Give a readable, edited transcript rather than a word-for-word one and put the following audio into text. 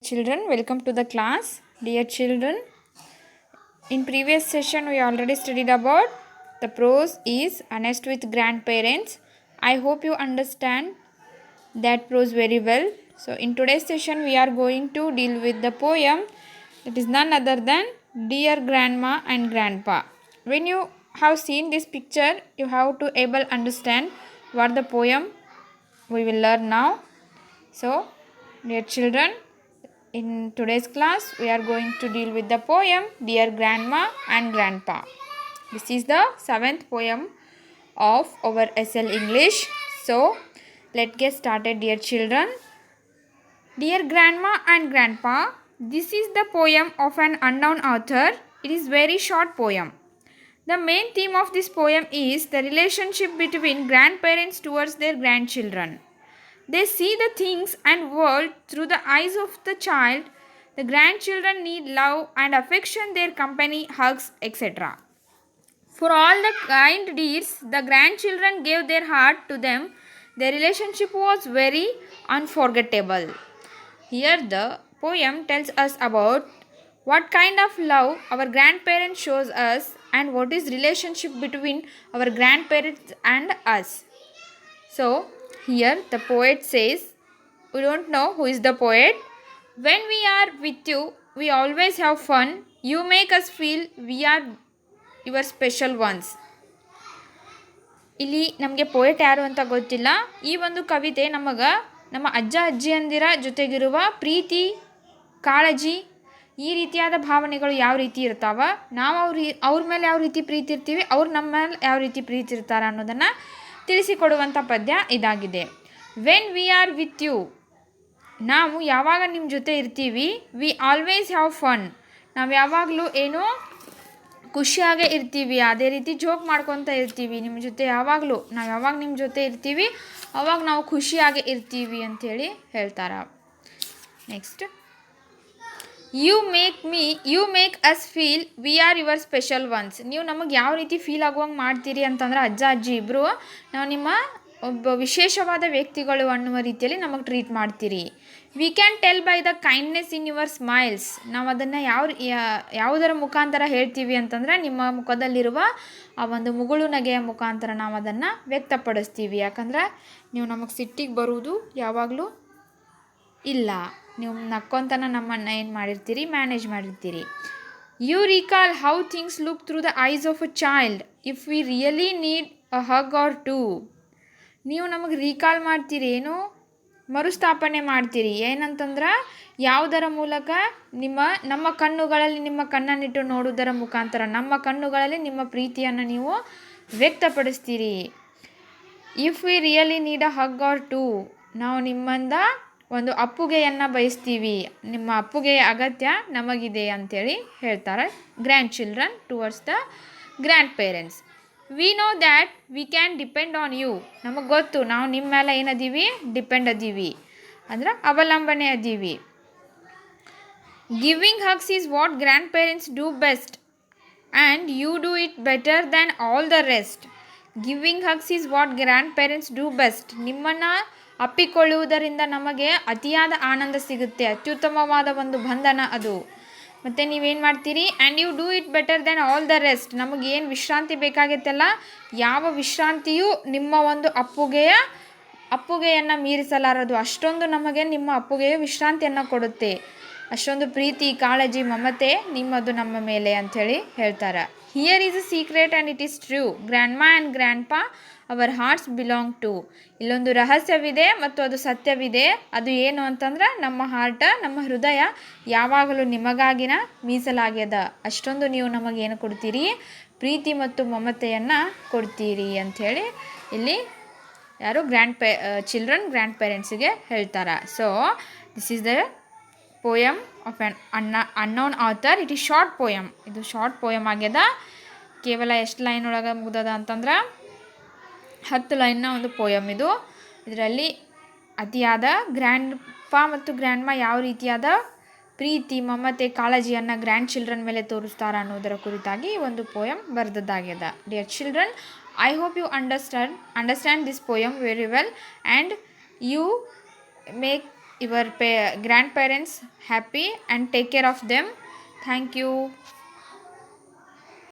Children, welcome to the class. Dear children, in previous session we already studied about the prose is honest with grandparents. I hope you understand that prose very well. So in today's session we are going to deal with the poem that is none other than Dear Grandma and Grandpa. When you have seen this picture, you have to able understand what the poem we will learn now. So dear children, in today's class, we are going to deal with the poem Dear Grandma and Grandpa. This is the 7th poem of our SL English. So, let's get started, dear children. Dear Grandma and Grandpa, this is the poem of an unknown author. It is very short poem. The main theme of this poem is the relationship between grandparents towards their grandchildren. They see the things and world through the eyes of the child. The grandchildren need love and affection, their company, hugs, etc. For all the kind deeds the grandchildren gave their heart to them, their relationship was very unforgettable. Here the poem tells us about what kind of love our grandparents shows us and what is relationship between our grandparents and us. So, here the poet says, we don't know who is the poet. When we are with you, we always have fun. You make us feel we are your special ones. ಇಲ್ಲಿ ನಮಗೆ poet ಯಾರು ಅಂತ ಗೊತ್ತಿಲ್ಲ. ಈ ಒಂದು ಕವಿತೆ ನಮ್ಮ ಅಜ್ಜ ಅಜ್ಜಿಯಂದಿರ ಜೊತೆಗಿರುವ ಪ್ರೀತಿ, ಕಾಳಜಿ, ಈ ರೀತಿಯಾದ ಭಾವನೆಗಳು ಯಾವ ರೀತಿ ಇರ್ತಾವ, ನಾವು ಅವ್ರ ಮೇಲೆ ಯಾವ ರೀತಿ ಪ್ರೀತಿ ಇರ್ತೀವಿ, ಅವ್ರು ನಮ್ಮ ಮೇಲೆ ಯಾವ ರೀತಿ ಪ್ರೀತಿ ಇರ್ತಾರೆ ಅನ್ನೋದನ್ನು ತಿಳಿಸಿಕೊಡುವಂಥ ಪದ್ಯ ಇದಾಗಿದೆ. When we are with you, ನಾವು ಯಾವಾಗ ನಿಮ್ಮ ಜೊತೆ ಇರ್ತೀವಿ, ವಿ ಆಲ್ವೇಸ್ ಹ್ಯಾವ್ ಫನ್, ನಾವು ಯಾವಾಗಲೂ ಏನೋ ಖುಷಿಯಾಗೇ ಇರ್ತೀವಿ, ಅದೇ ರೀತಿ ಜೋಕ್ ಮಾಡ್ಕೊತ ಇರ್ತೀವಿ. ನಿಮ್ಮ ಜೊತೆ ನಾವು ಯಾವಾಗ ನಿಮ್ಮ ಜೊತೆ ಇರ್ತೀವಿ ಅವಾಗ ನಾವು ಖುಷಿಯಾಗೇ ಇರ್ತೀವಿ ಅಂಥೇಳಿ ಹೇಳ್ತಾರೆ. Next, you make us feel we are your special ones. ನೀವು ನಮಗೆ ಯಾವ ರೀತಿ ಫೀಲ್ ಆಗುವಂಗೆ ಮಾಡ್ತೀರಿ ಅಂತಂದ್ರೆ ಅಜ್ಜ ಅಜ್ಜಿ ಇಬ್ಬರು ನಾವು ನಿಮ್ಮ ಒಬ್ಬ ವಿಶೇಷವಾದ ವ್ಯಕ್ತಿಗಳು ಅನ್ನುವ ರೀತಿಯಲ್ಲಿ ನಮಗೆ ಟ್ರೀಟ್ ಮಾಡ್ತೀರಿ. We can tell by the kindness in your smiles. ನಾವು ಅದನ್ನು ಯಾವುದರ ಮುಖಾಂತರ ಹೇಳ್ತೀವಿ ಅಂತಂದ್ರೆ ನಿಮ್ಮ ಮುಖದಲ್ಲಿರುವ ಆ ಒಂದು ಮುಗುಳು ನಗೆಯ ಮುಖಾಂತರ ನಾವು ಅದನ್ನು ವ್ಯಕ್ತಪಡಿಸ್ತೀವಿ. ಯಾಕಂದ್ರೆ ನೀವು ನಮಗೆ ಸಿಟ್ಟಿಗೆ ಬರುವುದು ಯಾವಾಗಲೂ ಇಲ್ಲ, ನೀವು ನಕ್ಕೊಂತನ ನಮ್ಮನ್ನು ಏನು ಮಾಡಿರ್ತೀರಿ, ಮ್ಯಾನೇಜ್ ಮಾಡಿರ್ತೀರಿ. You recall how things look through the eyes of a child if we really need a hug or two. ನೀವು ನಮಗೆ ರೀಕಾಲ್ ಮಾಡ್ತೀರಿ, ಏನು ಮರುಸ್ಥಾಪನೆ ಮಾಡ್ತೀರಿ, ಏನಂತಂದ್ರೆ ಯಾವುದರ ಮೂಲಕ ನಮ್ಮ ಕಣ್ಣುಗಳಲ್ಲಿ ನಿಮ್ಮ ಕಣ್ಣನ್ನಿಟ್ಟು ನೋಡುವುದರ ಮುಖಾಂತರ ನಮ್ಮ ಕಣ್ಣುಗಳಲ್ಲಿ ನಿಮ್ಮ ಪ್ರೀತಿಯನ್ನು ನೀವು ವ್ಯಕ್ತಪಡಿಸ್ತೀರಿ. If we really need a hug or two, ನಾವು ನಿಮ್ಮಿಂದ ಒಂದು ಅಪ್ಪುಗೆಯನ್ನು ಬಯಸ್ತೀವಿ, ನಿಮ್ಮ ಅಪ್ಪುಗೆಯ ಅಗತ್ಯ ನಮಗಿದೆ ಅಂಥೇಳಿ ಹೇಳ್ತಾರೆ grandchildren towards the grandparents. We know that we can depend on you. ನಮಗೆ ಗೊತ್ತು ನಾವು ನಿಮ್ಮ ಮೇಲೆ ಏನದೀವಿ, ಡಿಪೆಂಡ್ ಅದೀವಿ ಅಂದ್ರೆ ಅವಲಂಬನೆ ಅದೀವಿ. Giving hugs is what grandparents do best and you do it better than all the rest. Giving hugs is what grandparents do best. ನಿಮ್ಮನ್ನು ಅಪ್ಪಿಕೊಳ್ಳುವುದರಿಂದ ನಮಗೆ ಅತಿಯಾದ ಆನಂದ ಸಿಗುತ್ತೆ, ಅತ್ಯುತ್ತಮವಾದ ಒಂದು ಬಂಧನ ಅದು. ಮತ್ತು ನೀವೇನು ಮಾಡ್ತೀರಿ, and you do it better than all the rest. ನಮಗೇನು ವಿಶ್ರಾಂತಿ ಬೇಕಾಗಿತ್ತಲ್ಲ, ಯಾವ ವಿಶ್ರಾಂತಿಯೂ ನಿಮ್ಮ ಒಂದು ಅಪ್ಪುಗೆಯನ್ನು ಮೀರಿಸಲಾರದು. ಅಷ್ಟೊಂದು ನಮಗೆ ನಿಮ್ಮ ಅಪ್ಪುಗೆಯು ವಿಶ್ರಾಂತಿಯನ್ನು ಕೊಡುತ್ತೆ, ಅಷ್ಟೊಂದು ಪ್ರೀತಿ, ಕಾಳಜಿ, ಮಮತೆ ನಿಮ್ಮದು ನಮ್ಮ ಮೇಲೆ ಅಂಥೇಳಿ ಹೇಳ್ತಾರೆ. Here is a secret and it is true, grandma and grandpa our hearts belong to. ಇಲ್ಲೊಂದು ರಹಸ್ಯವಿದೆ ಮತ್ತು ಅದು ಸತ್ಯವಿದೆ. ಅದು ಏನು ಅಂತಂದ್ರೆ ನಮ್ಮ ಹಾರ್ಟ್, ನಮ್ಮ ಹೃದಯ ಯಾವಾಗಲೂ ನಿಮಗಾಗಿನ ಮೀಸಲಾಗ್ಯದ. ಅಷ್ಟೊಂದು ನೀವು ನಮಗೇನು ಕೊಡ್ತೀರಿ, ಪ್ರೀತಿ ಮತ್ತು ಮಮತೆಯನ್ನು ಕೊಡ್ತೀರಿ ಅಂಥೇಳಿ ಇಲ್ಲಿ ಯಾರು ಚಿಲ್ಡ್ರನ್ ಗ್ರ್ಯಾಂಡ್ ಪೇರೆಂಟ್ಸಿಗೆ ಹೇಳ್ತಾರೆ. So this is the poem of an unknown author. It is short poem. ಇದು ಶಾರ್ಟ್ ಪೋಯಮ್ ಆಗ್ಯದ. ಕೇವಲ ಎಷ್ಟು ಲೈನ್ ಒಳಗೆ ಮುಗ್ದದ ಅಂತಂದ್ರೆ 10 ಲೈನ್ನ ಒಂದು ಪೋಯಮ್ ಇದು. ಇದರಲ್ಲಿ ಅತಿಯಾದ ಗ್ರ್ಯಾಂಡ್ಪಾ ಮತ್ತು ಗ್ರ್ಯಾಂಡ್ಮಾ ಯಾವ ರೀತಿಯಾದ ಪ್ರೀತಿ, ಮಮತೆ, ಕಾಳಜಿಯನ್ನು ಗ್ರ್ಯಾಂಡ್ ಚಿಲ್ಡ್ರನ್ ಮೇಲೆ ತೋರಿಸ್ತಾರೆ ಅನ್ನೋದರ ಕುರಿತಾಗಿ ಒಂದು ಪೋಯಮ್ ಬರೆದದ್ದಾಗ್ಯದ. Dear children, I hope you understand this poem very well and you make your grandparents happy and take care of them. Thank you.